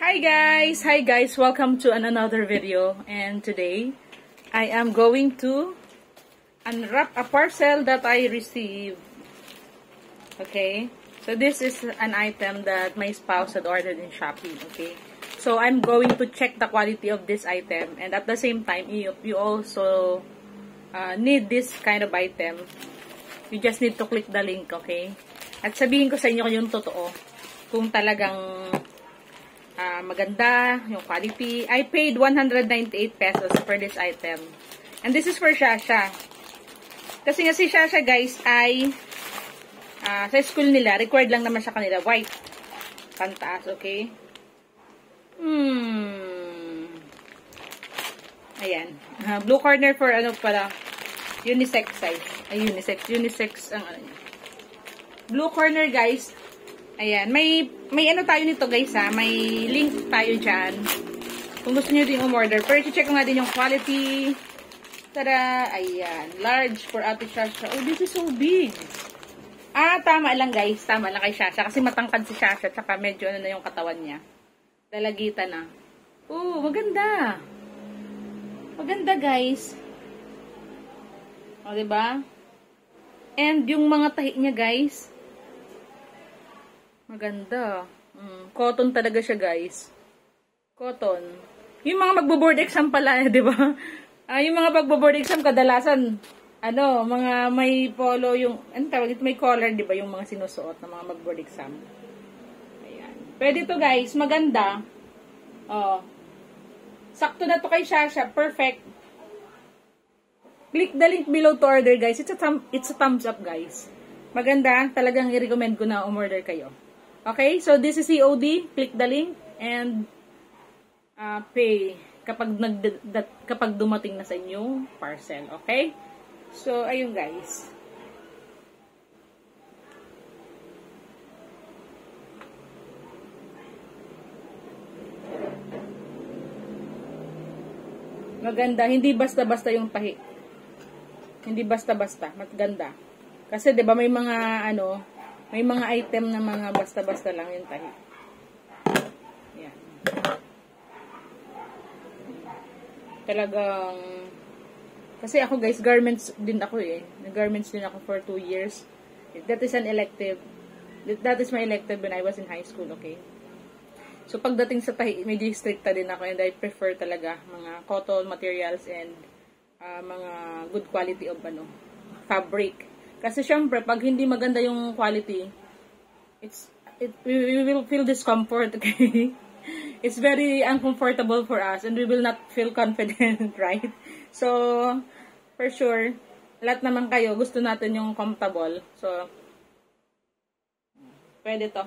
Hi guys, welcome to another video. And today, I am going to unwrap a parcel that I received. Okay, so this is an item that my spouse had ordered in Shopee. Okay, so I'm going to check the quality of this item, and at the same time, you also need this kind of item. You just need to click the link, okay? At sabihin ko sa inyo yung totoo, kung talagang maganda, yung quality. I paid 198 pesos for this item. And this is for Shasha. Kasi nga si Shasha, guys, ay sa school nila, required lang naman siya kanila. White. Pantaas, okay? Ayan. Blue corner for ano pala, unisex size. Ay, unisex ang ano niya. Blue corner, guys. Ayan, may ano tayo nito guys ha, may link tayo dyan. Kung gusto nyo din umorder. Pero check ko nga din yung quality. Tada, ayan, large for Ate Shasha. Oh, this is so big. Tama lang guys, tama lang kay Shasha. Kasi matangkad si Shasha, tsaka medyo ano na yung katawan niya. Dalagitan na. Oh, maganda. Maganda guys. O, diba? And yung mga tahi niya guys, maganda. Cotton talaga siya, guys. Cotton. Yung mga magbo-board exam pala, di ba? Yung mga magbo-board exam, kadalasan, mga may polo, yung, tawag ito, may collar, di ba? Yung mga sinusuot ng mga mag-board exam. Ayan. Pwede to, guys. Maganda. Oh. Sakto na to kay Shasha. Perfect. Click the link below to order, guys. It's a thumbs up, guys. Maganda. Talagang i-recommend ko na umorder kayo. Okay, so this is COD. Click the link and pay kapag dumating na sa inyong parcel. Okay? So, ayun guys. Maganda. Hindi basta-basta yung tahi. Hindi basta-basta. Maganda. Kasi 'di ba may mga may mga item na mga basta-basta lang yung tahi. Yan. Talagang, kasi ako guys, garments din ako eh. Nag-garments din ako for 2 years. That is an elective. That is my elective when I was in high school, okay? So, pagdating sa tahi, medyo stricta din ako and I prefer talaga mga cotton materials and mga good quality of fabric. Kasi syempre, pag hindi maganda yung quality, we will feel discomfort, okay? It's very uncomfortable for us and we will not feel confident, right? So, for sure, lahat naman kayo, gusto natin yung comfortable. So, pwede to.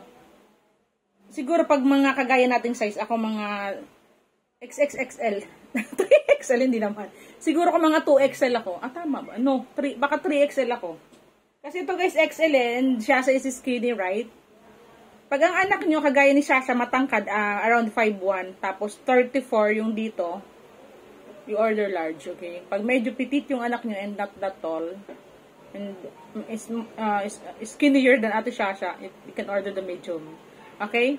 Siguro pag mga kagaya nating size, ako mga XXXL. 3XL, hindi naman. Siguro kung mga 2XL ako. Tama ba? No, baka 3XL ako. Kasi ito guys, XL and Shasha is skinny, right? Pag ang anak nyo, kagaya ni Shasha, matangkad, around 5'1", tapos 34 yung dito, you order large, okay? Pag medyo petit yung anak nyo and not that tall, and is skinnier than Ate Shasha, you can order the medium. Okay?